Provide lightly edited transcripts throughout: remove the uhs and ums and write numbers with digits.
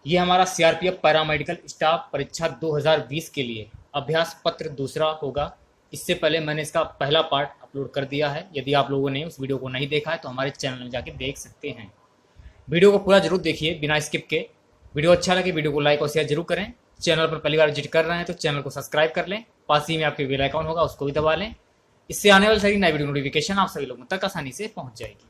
ये हमारा CRPF paramedical staff परीक्षा 2020 के लिए अभ्यास पत्र दूसरा होगा। इससे पहले मैंने इसका पहला पार्ट अपलोड कर दिया है। यदि आप लोगों ने उस वीडियो को नहीं देखा है तो हमारे चैनल में जाके देख सकते हैं। वीडियो को पूरा जरूर देखिए बिना स्किप के। वीडियो अच्छा लगे वीडियो को लाइक और शेयर जरूर करें। चैनल पर पहली बार विजिट कर रहे हैं तो चैनल को सब्सक्राइब कर लें। पास ही में आपके बेल आइकन होगा, उसको भी दबा लें। इससे आने वाली सारी नई वीडियो नोटिफिकेशन आप सभी लोगों तक आसानी से पहुंच जाएगी।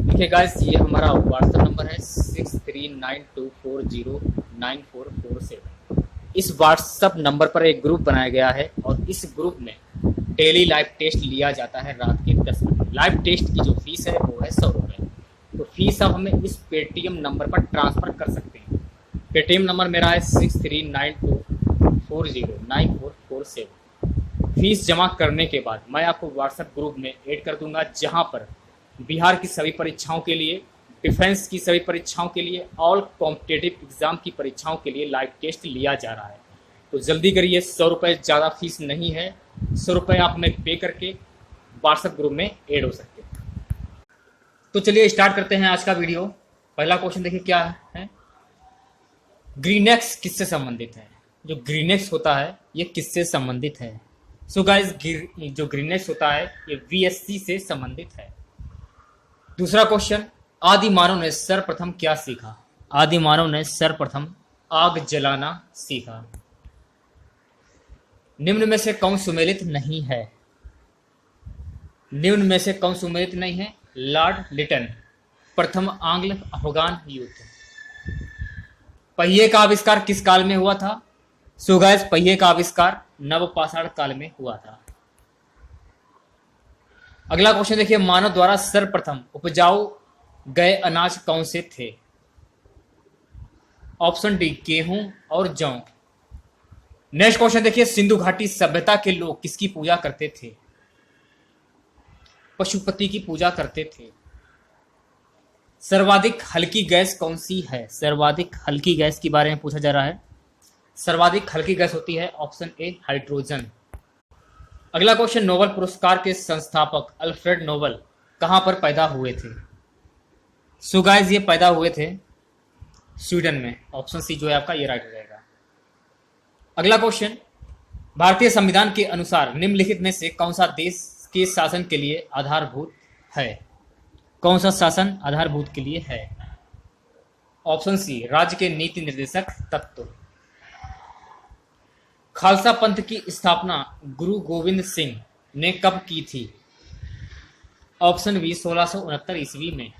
देखिए गाइस, ये हमारा व्हाट्सएप नंबर है 6392409447। इस व्हाट्सएप नंबर पर एक ग्रुप बनाया गया है और इस ग्रुप में डेली लाइव टेस्ट लिया जाता है रात के 10 बजे। लाइव टेस्ट की जो फीस है वो है 100 रुपये। तो फीस आप हमें इस पेटीएम नंबर पर ट्रांसफ़र कर सकते हैं। पेटीएम नंबर मेरा है 6392409447। फीस जमा करने के बाद मैं आपको व्हाट्सएप ग्रुप में ऐड कर दूंगा, जहां पर बिहार की सभी परीक्षाओं के लिए, डिफेंस की सभी परीक्षाओं के लिए, ऑल कॉम्पिटेटिव एग्जाम की परीक्षाओं के लिए लाइव टेस्ट लिया जा रहा है। तो जल्दी करिए, 100 रुपये ज़्यादा फीस नहीं है। 100 रुपये आप हमें पे करके व्हाट्सएप ग्रुप में ऐड हो सकते हैं। तो चलिए स्टार्ट करते हैं आज का वीडियो। पहला क्वेश्चन देखिए क्या है। ग्रीनेक्स किससे संबंधित है? जो ग्रीनेक्स होता है ये किससे संबंधित है? सो गाइस, जो ग्रीनेक्स होता है ये वीएससी से संबंधित है। दूसरा क्वेश्चन, आदि मानव ने सर्वप्रथम क्या सीखा? आदि मानव ने सर्वप्रथम आग जलाना सीखा। निम्न में से कौन सुमेलित नहीं है? निम्न में से कौन सुमेलित नहीं है? लॉर्ड लिटन। प्रथम आंग्ल अफगान युद्ध। पहिए का आविष्कार किस काल में हुआ था? सो गाइस, पहिए का आविष्कार नवपाषाण काल में हुआ था। अगला क्वेश्चन देखिए, मानव द्वारा सर्वप्रथम उपजाऊ गए अनाज कौन से थे? ऑप्शन डी, गेहूं और जौ। नेक्स्ट क्वेश्चन देखिए, सिंधु घाटी सभ्यता के लोग किसकी पूजा करते थे? पशुपति की पूजा करते थे। सर्वाधिक हल्की गैस कौन सी है? सर्वाधिक हल्की गैस के बारे में पूछा जा रहा है। सर्वाधिक हल्की गैस होती है ऑप्शन ए, हाइड्रोजन। अगला क्वेश्चन, नोबेल पुरस्कार के संस्थापक अल्फ्रेड नोबेल कहां पर पैदा हुए थे? सो गाइस, ये पैदा हुए थे स्वीडन में। ऑप्शन सी जो है आपका ये राइट हो जाएगा। अगला क्वेश्चन, भारतीय संविधान के अनुसार निम्नलिखित में से कौन सा देश के शासन के लिए आधारभूत है? कौन सा शासन आधारभूत के लिए है? ऑप्शन सी, राज्य के नीति निर्देशक तत्व। खालसा पंथ की स्थापना गुरु गोविंद सिंह ने कब की थी? ऑप्शन बी, 1669 ईस्वी में।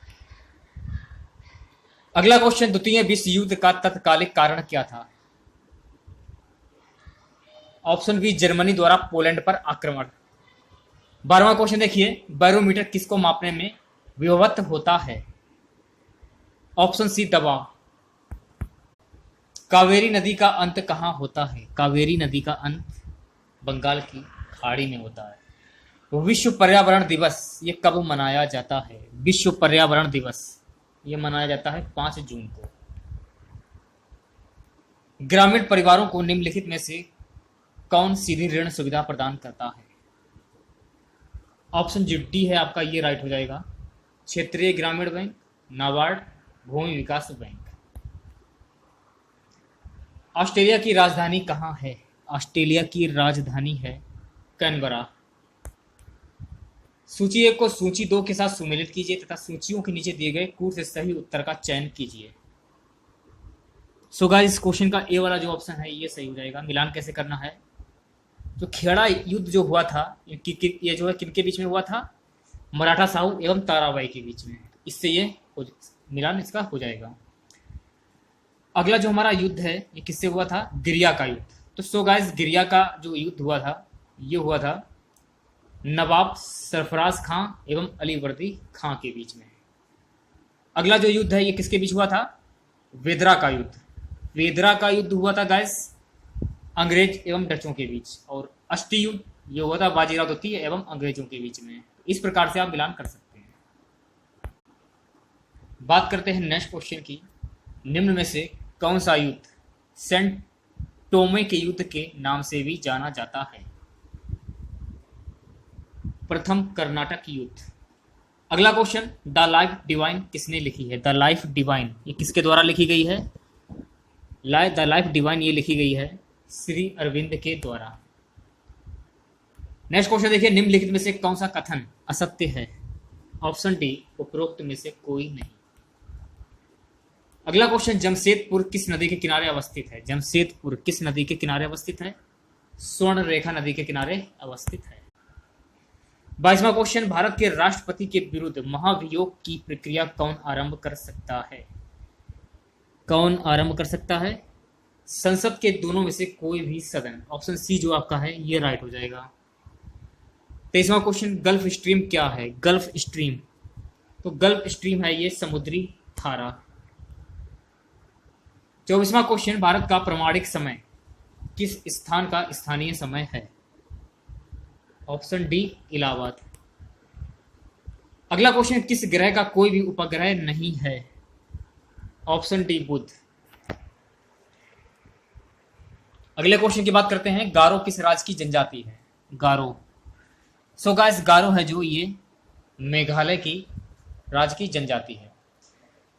अगला क्वेश्चन, द्वितीय विश्व युद्ध का तत्कालिक कारण क्या था? ऑप्शन बी, जर्मनी द्वारा पोलैंड पर आक्रमण। 12वां क्वेश्चन देखिए, बैरोमीटर किसको मापने में व्यवहृत होता है? ऑप्शन सी, दबाव। कावेरी नदी का अंत कहाँ होता है? कावेरी नदी का अंत बंगाल की खाड़ी में होता है। विश्व पर्यावरण दिवस ये कब मनाया जाता है? विश्व पर्यावरण दिवस ये मनाया जाता है 5 जून को। ग्रामीण परिवारों को निम्नलिखित में से कौन सीधी ऋण सुविधा प्रदान करता है? ऑप्शन डी है आपका ये राइट हो जाएगा। क्षेत्रीय ग्रामीण बैंक, नाबार्ड, भूमि विकास बैंक। ऑस्ट्रेलिया की राजधानी कहाँ है? ऑस्ट्रेलिया की राजधानी है कैनबरा। सूची 1 को सूची 2 के साथ सुमेलित कीजिए तथा सूचियों के नीचे दिए गए कूट से सही उत्तर का चयन कीजिए। सो गाइस, इस क्वेश्चन का ए वाला जो ऑप्शन है ये सही हो जाएगा। मिलान कैसे करना है? जो खेड़ा युद्ध जो हुआ था ये जो है किनके बीच में हुआ था? मराठा साहू एवं ताराबाई के बीच में। इससे ये मिलान इसका हो जाएगा। अगला जो हमारा युद्ध है ये किससे हुआ था? गिरिया का युद्ध। तो सो गाइस, गिरिया का जो युद्ध हुआ था ये हुआ था नवाब सरफराज खां एवं अलीवर्दी खां के बीच में। अगला जो युद्ध है ये किसके बीच हुआ था? वेदरा का युद्ध। वेदरा का युद्ध हुआ था गाइस अंग्रेज एवं डचों के बीच। और अष्टी युद्ध ये हुआ था बाजीराव द्वितीय एवं अंग्रेजों के बीच में। इस प्रकार से आप मिलान कर सकते हैं। बात करते हैं नेक्स्ट क्वेश्चन की। निम्न में से कौन सा युद्ध सेंट टोमे के युद्ध के नाम से भी जाना जाता है? प्रथम कर्नाटक युद्ध। अगला क्वेश्चन, द लाइफ डिवाइन किसने लिखी है? द लाइफ डिवाइन ये किसके द्वारा लिखी गई है? द लाइफ डिवाइन ये लिखी गई है श्री अरविंद के द्वारा। नेक्स्ट क्वेश्चन देखिए, निम्नलिखित में से कौन सा कथन असत्य है? ऑप्शन डी, उपरोक्त में से कोई नहीं। अगला क्वेश्चन, जमशेदपुर किस नदी के किनारे अवस्थित है? जमशेदपुर किस नदी के किनारे अवस्थित है? स्वर्ण रेखा नदी के किनारे अवस्थित है। 22वां क्वेश्चन, भारत के राष्ट्रपति के विरुद्ध महाभियोग की प्रक्रिया कौन आरंभ कर सकता है? कौन आरंभ कर सकता है? संसद के दोनों में से कोई भी सदन। ऑप्शन सी जो आपका है ये राइट हो जाएगा। 23वां क्वेश्चन, गल्फ स्ट्रीम क्या है? गल्फ स्ट्रीम, तो गल्फ स्ट्रीम है ये समुद्री धारा। 24वां क्वेश्चन, भारत का प्रमाणिक समय किस स्थान का स्थानीय समय है? Option D, Allahabad. अगला क्वेश्चन, किस ग्रह का कोई भी उपग्रह नहीं है? ऑप्शन डी, बुध। अगले क्वेश्चन की बात करते हैं, गारो किस राज्य की जनजाति है? गारो, सो गाइस गारो है जो ये मेघालय की राज्य की जनजाति है।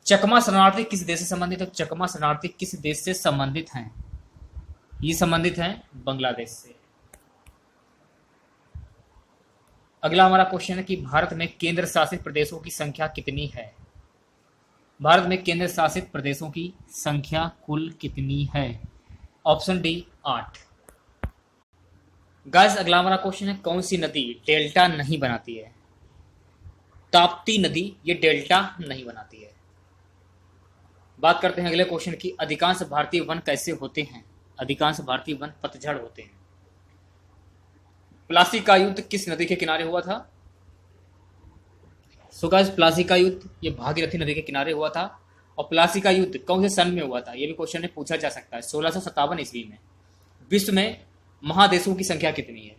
चकमा शरणार्थी किस देश से संबंधित है? चकमा शरणार्थी किस देश से संबंधित हैं? ये संबंधित हैं बांग्लादेश से। अगला हमारा क्वेश्चन है कि भारत में केंद्र शासित प्रदेशों की संख्या कितनी है? भारत में केंद्र शासित प्रदेशों की संख्या कुल कितनी है? Option D, 8। गाइस अगला हमारा क्वेश्चन है, कौन सी नदी डेल्टा नहीं बनाती है? ताप्ती नदी ये डेल्टा नहीं बनाती है। बात करते हैं अगले क्वेश्चन की, अधिकांश भारतीय वन कैसे होते हैं? अधिकांश भारतीय वन पतझड़ होते हैं। प्लासी का युद्ध किस नदी के किनारे हुआ था? सो गाइस प्लासी का युद्ध ये भागीरथी नदी के किनारे हुआ था। और प्लासी का युद्ध कौन से सन में हुआ था? ये भी क्वेश्चन में पूछा जा सकता है। 1657 ईस्वी में। विश्व में महादेशों की संख्या कितनी है?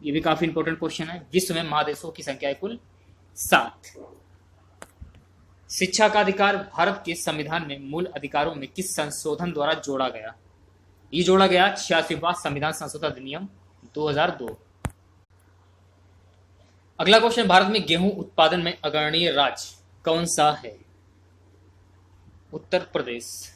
ये भी काफी इंपॉर्टेंट क्वेश्चन है। विश्व में महादेशों की संख्या है कुल 7। शिक्षा का अधिकार भारत के संविधान में मूल अधिकारों में किस संशोधन द्वारा जोड़ा गया? ये जोड़ा गया 86वां संविधान संशोधन अधिनियम 2002। अगला क्वेश्चन, भारत में गेहूं उत्पादन में अग्रणीय राज्य कौन सा है? उत्तर प्रदेश।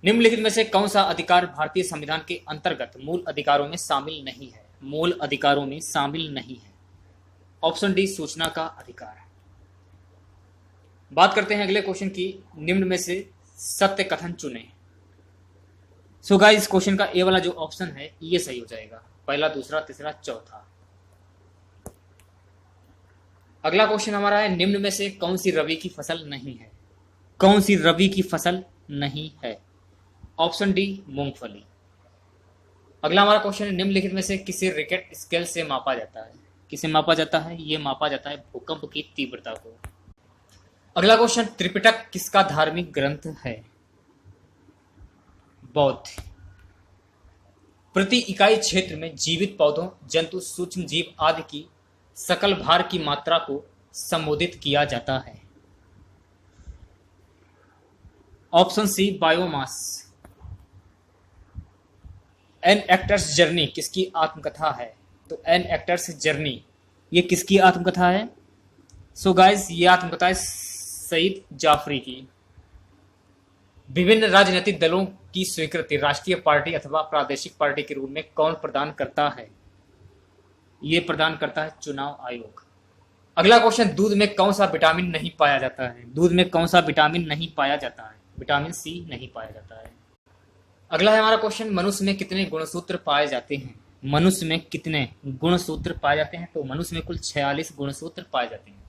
निम्नलिखित में से कौन सा अधिकार भारतीय संविधान के अंतर्गत मूल अधिकारों में शामिल नहीं है? मूल अधिकारों में शामिल नहीं है। ऑप्शन डी, सूचना का अधिकार। बात करते हैं अगले क्वेश्चन की, निम्न में से सत्य कथन चुने। सो गाइस इस क्वेश्चन का ए वाला जो ऑप्शन है ये सही हो जाएगा। पहला, दूसरा, तीसरा, चौथा। अगला क्वेश्चन हमारा है, निम्न में से कौन सी रबी की फसल नहीं है? कौन सी रबी की फसल नहीं है? ऑप्शन डी, मूंगफली। अगला हमारा क्वेश्चन है, निम्नलिखित में से किसे रिक्टर स्केल से मापा जाता है? किसे मापा जाता है? ये मापा जाता है भूकंप की तीव्रता को। अगला क्वेश्चन, त्रिपिटक किसका धार्मिक ग्रंथ है? बौद्ध। प्रति इकाई क्षेत्र में जीवित पौधों, जंतु, सूक्ष्म जीव आदि की सकल भार की मात्रा को संबोधित किया जाता है। Option C, biomass. An actor's journey किसकी आत्मकथा है? तो एन एक्टर्स जर्नी ये किसकी आत्मकथा है? सो गाइस ये आत्मकथा है सईद जाफरी की। विभिन्न राजनीतिक दलों की स्वीकृति राष्ट्रीय पार्टी अथवा प्रादेशिक पार्टी के रूप में कौन प्रदान करता है? ये प्रदान करता है चुनाव आयोग। अगला क्वेश्चन, दूध में कौन सा विटामिन नहीं पाया जाता है? दूध में कौन सा विटामिन नहीं पाया जाता है? विटामिन सी नहीं पाया जाता है। अगला है हमारा क्वेश्चन, मनुष्य में कितने गुणसूत्र पाए जाते हैं? मनुष्य में कितने गुणसूत्र पाए जाते हैं? तो मनुष्य में कुल 46 गुणसूत्र पाए जाते हैं।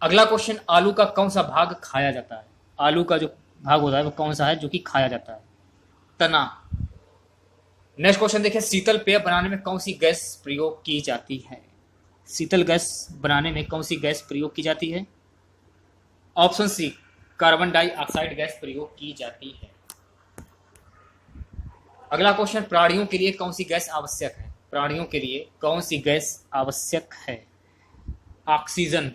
अगला क्वेश्चन, आलू का कौन सा भाग खाया जाता है? आलू का जो भाग होता है वो कौन सा है जो कि खाया जाता है? तना। नेक्स्ट क्वेश्चन देखिए, शीतल पेय बनाने में कौन सी गैस प्रयोग की जाती है? शीतल गैस बनाने में कौन सी गैस प्रयोग की जाती है? Option C, carbon dioxide gas प्रयोग की जाती है। अगला क्वेश्चन, प्राणियों के लिए कौन सी गैस आवश्यक है? प्राणियों के लिए कौन सी गैस आवश्यक है? ऑक्सीजन।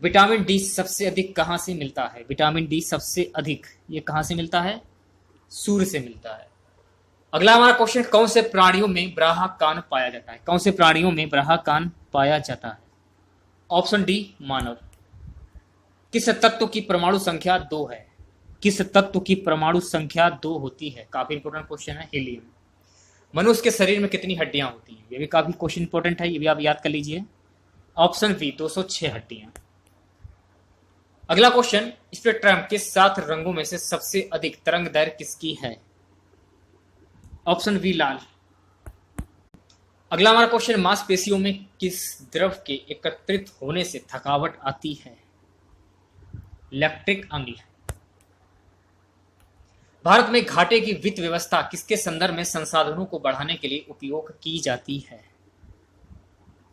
विटामिन डी सबसे अधिक कहां से मिलता है? विटामिन डी सबसे अधिक ये कहां से मिलता है? सूर्य से मिलता है। अगला हमारा क्वेश्चन, कौन से प्राणियों में ब्राहा कान पाया जाता है? कौन से प्राणियों में ब्राहा कान पाया जाता है? ऑप्शन डी, मानव। किस तत्व की परमाणु संख्या 2 है? किस तत्व की परमाणु संख्या 2 होती है? काफी इंपॉर्टेंट क्वेश्चन है, हीलियम। मनुष्य के शरीर में कितनी हड्डियां होती हैं? ये भी काफी क्वेश्चन इंपॉर्टेंट है, ये भी आप याद कर लीजिए। ऑप्शन बी 206 हड्डियां। अगला क्वेश्चन, स्पेक्ट्रम के 7 रंगों में से सबसे अधिक तरंग दैर्घ्य किसकी है? ऑप्शन बी लाल। अगला हमारा क्वेश्चन, मांसपेशियों में किस द्रव के एकत्रित होने से थकावट आती है? लैक्टिक अम्ल। भारत में घाटे की वित्त व्यवस्था किसके संदर्भ में संसाधनों को बढ़ाने के लिए उपयोग की जाती है?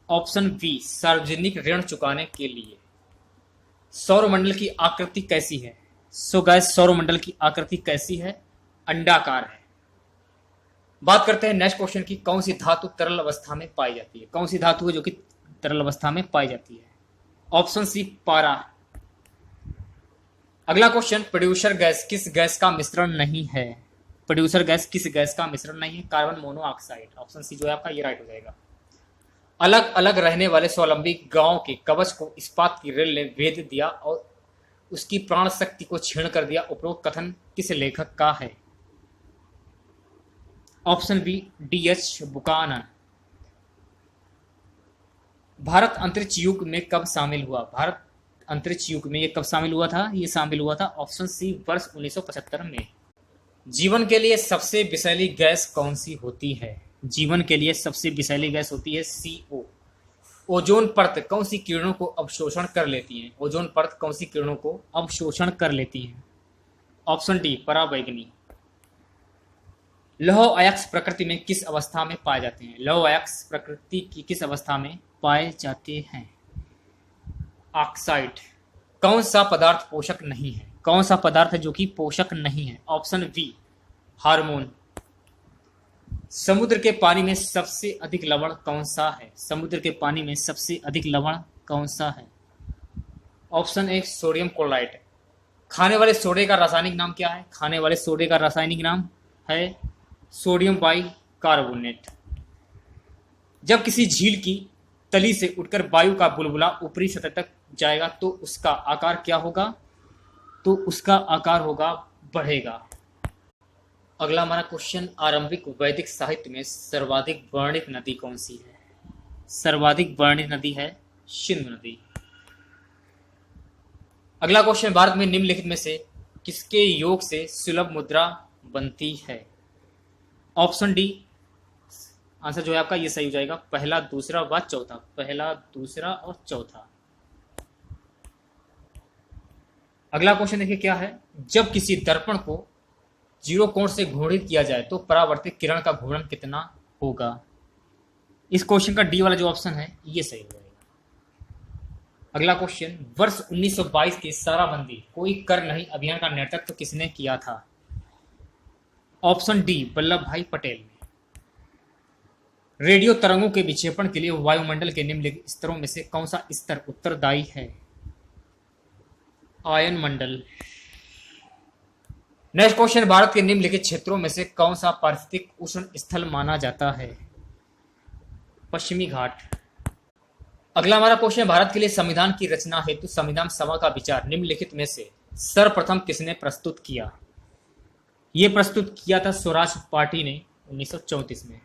ऑप्शन बी सार्वजनिक ऋण चुकाने के लिए। सौरमंडल की आकृति कैसी है? सो गाइस, सौरमंडल की आकृति कैसी है? अंडाकार है। बात करते हैं नेक्स्ट क्वेश्चन की, कौन सी धातु तरल अवस्था में पाई जाती है? कौन सी धातु है जो कि तरल अवस्था में पाई जाती है? ऑप्शन सी पारा। अगला क्वेश्चन, प्रोड्यूसर गैस किस गैस का मिश्रण नहीं है? प्रोड्यूसर गैस किस गैस का मिश्रण नहीं है? Carbon monoxide. ऑप्शन सी जो है आपका ये राइट हो जाएगा। अलग अलग रहने वाले स्वावलंबी गांव के कवच को इस्पात की रेल ने भेद दिया और उसकी प्राण शक्ति को छीण कर दिया। उपरोक्त कथन किस लेखक का है? Option B D H. Buchanan. Bharat अंतरिक्ष युग में कब शामिल हुआ? भारत अंतरिक्ष युग में ये कब शामिल हुआ था? ये शामिल हुआ था ऑप्शन सी वर्ष 1975 में। जीवन के लिए सबसे विषैली गैस कौन सी होती है? जीवन के लिए सबसे विषैली गैस होती है CO। ओजोन परत कौन सी किरणों को अवशोषण कर लेती है? ओजोन परत कौन सी किरणों को अवशोषण कर लेती है? ऑप्शन डी पराबैंगनी। लौह अयस्क प्रकृति में किस अवस्था में पाए जाते हैं? लौह अयस्क प्रकृति की किस अवस्था में पाए जाते हैं? ऑक्साइड। कौन सा पदार्थ पोषक नहीं है? कौन सा पदार्थ है जो कि पोषक नहीं है? Option B hormone. समुद्र के पानी में सबसे अधिक लवण कौन सा है? समुद्र के पानी में सबसे अधिक लवण कौन सा है? Option A sodium chloride. खाने वाले सोडे का रासायनिक नाम क्या है? खाने वाले सोडे का रासायनिक नाम है सोडियम बाइकार्बोनेट। जब किसी झील की तली से उठकर वायु का बुलबुला ऊपरी सतह तक जाएगा तो उसका आकार क्या होगा? तो उसका आकार होगा बढ़ेगा। अगला हमारा क्वेश्चन, आरंभिक वैदिक साहित्य में सर्वाधिक वर्णित नदी कौन सी है? सर्वाधिक वर्णित नदी है सिंधु नदी। अगला क्वेश्चन, भारत में निम्नलिखित में से किसके योग से सुलभ मुद्रा बनती है? Option D. आंसर जो है आपका ये सही हो जाएगा, पहला दूसरा व चौथा। पहला दूसरा और चौथा। अगला क्वेश्चन देखिए क्या है, जब किसी दर्पण को 0 कोण से घूर्णित किया जाए तो परावर्तित किरण का घूर्णन कितना होगा? इस क्वेश्चन का डी वाला जो ऑप्शन है ये सही हो जाएगा। अगला क्वेश्चन, वर्ष 1922 के साराबंदी कोई कर नहीं अभियान का नेतृत्व किसने किया था? ऑप्शन डी वल्लभ भाई पटेल ने। रेडियो तरंगों के विक्षेपण के लिए वायुमंडल के निम्नलिखित स्तरों में से कौन सा स्तर उत्तरदायी है? आयन मंडल। नेक्स्ट क्वेश्चन, भारत के निम्नलिखित क्षेत्रों में से कौन सा पारिस्थितिक उष्ण स्थल माना जाता है? पश्चिमी घाट। अगला हमारा क्वेश्चन, भारत के लिए संविधान की रचना हेतु संविधान सभा का विचार निम्नलिखित में से सर्वप्रथम किसने प्रस्तुत किया? यह प्रस्तुत किया था स्वराज पार्टी ने 1934 में।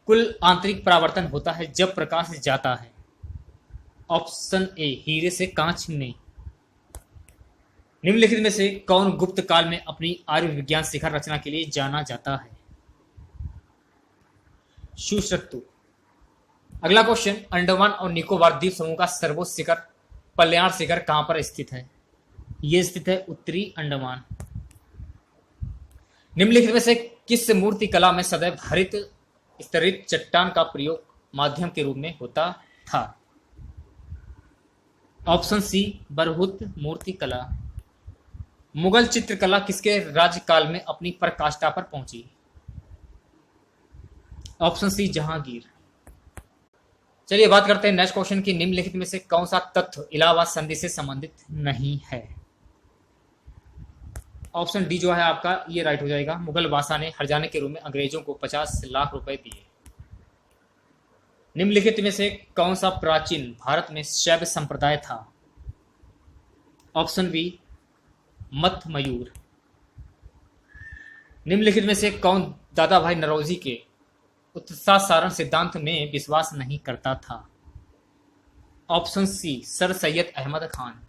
कुल आंतरिक परावर्तन होता है जब प्रकाश जाता है। ऑप्शन ए हीरे से कांच में। निम्नलिखित में से कौन गुप्त काल में अपनी आयुर्विज्ञान शिखर रचना के लिए जाना जाता है? सुश्रुत। अगला क्वेश्चन, अंडमान और निकोबार द्वीप समूह का सर्वोच्च शिखर पल्याण शिखर कहां पर स्थित है? यह स्थित है उत्तरी अंडमान। निम्नलिखित में से किस मूर्ति कला में सदैव हरित स्तरित चट्टान का प्रयोग माध्यम के रूप में होता था? ऑप्शन सी बरहुत मूर्ति कला। मुगल चित्रकला किसके राज्यकाल में अपनी पराकाष्ठा पर पहुंची? Option C Jahangir. चलिए बात करते हैं नेक्स्ट क्वेश्चन की, निम्नलिखित में से कौन सा तथ्य इलाहाबाद संधि से संबंधित नहीं है? ऑप्शन डी जो है आपका ये राइट हो जाएगा, मुगल बादशाह ने हर्जाने के रूप में अंग्रेजों को 50 लाख रुपए दिए। निम्नलिखित में से कौन सा प्राचीन भारत में शैव संप्रदाय था? ऑप्शन बी मत मयूर। निम्नलिखित में से कौन दादा भाई नौरोजी के उत्साह सारण सिद्धांत में विश्वास नहीं करता था? Option C sir Syed Ahmad Khan.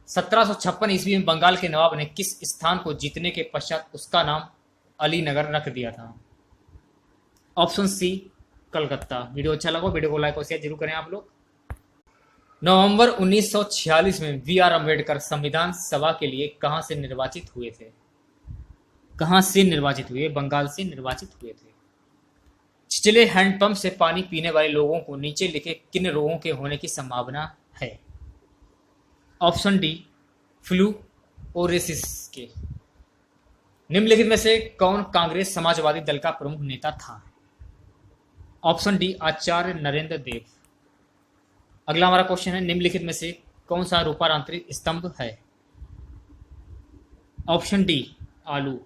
1756 ईस्वी में बंगाल के नवाब ने किस स्थान को जीतने के पश्चात उसका नाम अलीनगर रख दिया था? ऑप्शन सी कलकत्ता। वीडियो अच्छा लगा वीडियो को लाइक और शेयर जरूर करें आप लोग। नवंबर 1946 में बी आर अम्बेडकर संविधान सभा के लिए कहां से निर्वाचित हुए थे? कहां से निर्वाचित हुए? बंगाल से निर्वाचित हुए थे। छिछले हैंडपंप से पानी पीने वाले लोगों को नीचे लिखे किन रोगों के होने की संभावना है? ऑप्शन डी फ्लू ओरेसिस के। निम्नलिखित में से कौन कांग्रेस समाजवादी दल का प्रमुख नेता था? ऑप्शन डी आचार्य नरेंद्र देव। अगला हमारा क्वेश्चन है, निम्नलिखित में से कौन सा रूपांतरित स्तंभ है? ऑप्शन डी आलू।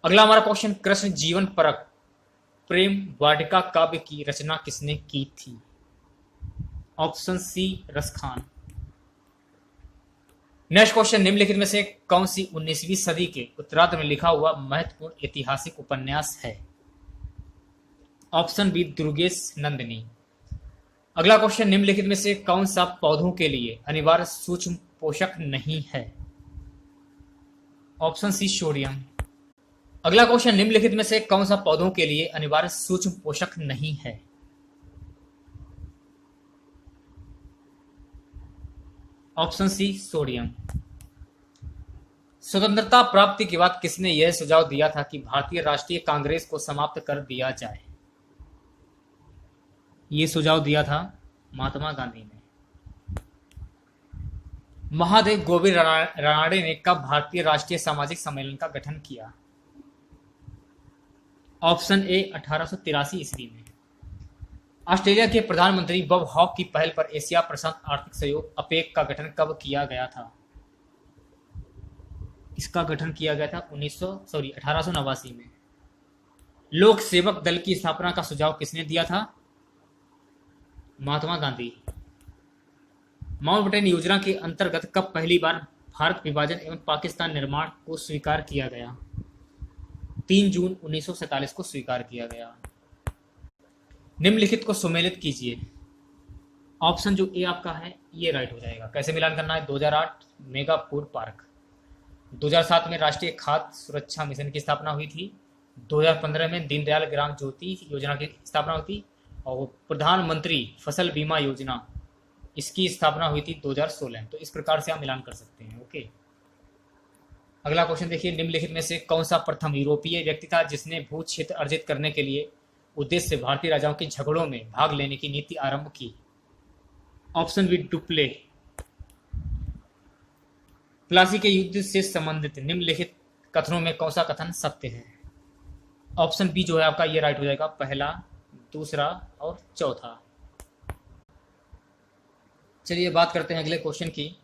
अगला हमारा क्वेश्चन, कृष्ण जीवन परक प्रेम वाटिका काव्य की रचना किसने की थी? Option C Raskhan. Next question, निम्नलिखित में से कौन सी 19वीं सदी के उत्तरार्ध में लिखा हुआ महत्वपूर्ण ऐतिहासिक उपन्यास है? Option B Durgesh Nandini. अगला क्वेश्चन, निम्नलिखित में से कौन सा पौधों के लिए अनिवार्य सूक्ष्म पोषक नहीं है? Option C sodium. अगला क्वेश्चन, निम्नलिखित में से कौन सा पौधों के लिए अनिवार्य सूक्ष्म पोषक नहीं है? Option C sodium. स्वतंत्रता प्राप्ति के बाद किसने यह सुझाव दिया था कि भारतीय राष्ट्रीय कांग्रेस को समाप्त कर दिया जाए? यह सुझाव दिया था महात्मा गांधी ने। महादेव गोविंद रानडे ने कब भारतीय राष्ट्रीय सामाजिक सम्मेलन का गठन किया? ऑप्शन ए 1883 ईस्वी में। ऑस्ट्रेलिया के प्रधानमंत्री बॉब हॉक की पहल पर एशिया प्रशांत आर्थिक सहयोग अपेक का गठन कब किया गया था? इसका गठन किया गया था 1889 में। लोक सेवक दल की स्थापना का सुझाव किसने दिया था? महात्मा गांधी। माउंटबेटन योजना के अंतर्गत कब पहली बार भारत विभाजन एवं पाकिस्तान निर्माण को स्वीकार किया गया? 3 जून 1947 को स्वीकार किया गया। निम्नलिखित को सुमेलित कीजिए। ऑप्शन जो ए आपका है ये राइट हो जाएगा। कैसे मिलान करना है? 2008 मेगा फूड पार्क, 2007 में राष्ट्रीय खाद्य सुरक्षा मिशन की स्थापना हुई थी, 2015 में दीनदयाल ग्राम ज्योति योजना की स्थापना हुई थी और प्रधानमंत्री फसल बीमा योजना इसकी स्थापना हुई थी 2016। तो इस प्रकार से आप मिलान कर सकते हैं। ओके, अगला क्वेश्चन देखिए, निम्नलिखित में से कौन सा प्रथम यूरोपीय व्यक्ति था जिसने भू क्षेत्र अर्जित करने के लिए उद्देश्य से भारतीय राजाओं के झगड़ों में भाग लेने की नीति आरंभ की? Option B Dupleix. प्लासी के युद्ध से संबंधित निम्नलिखित कथनों में कौन सा कथन सत्य है? ऑप्शन बी जो है आपका ये राइट हो जाएगा, पहला, दूसरा और चौथा। चलिए बात करते हैं अगले क्वेश्चन की।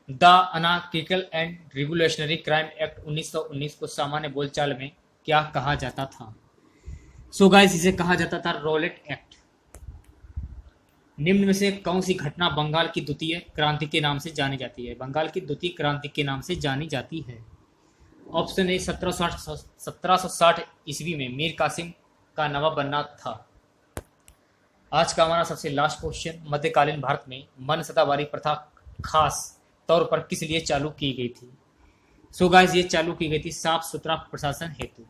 The anarchical and revolutionary crime act 1919 को सामान्य बोलचाल में क्या कहा जाता था? सो गाइस, इसे कहा जाता था रॉलेट एक्ट। निम्न में से कौन सी घटना बंगाल की द्वितीय क्रांति के नाम से जानी जाती है? बंगाल की द्वितीय क्रांति के नाम से जानी जाती है। ऑप्शन ए 1760 ईस्वी में मीर कासिम का नवाब बनना था। आज का हमारा सबसे लास्ट क्वेश्चन, मध्यकालीन भारत में मन सदावारी प्रथा खास तौर पर किस लिए चालू की गई थी? सो गाइस, ये चालू की गई थी साफ सुथरा प्रशासन हेतु।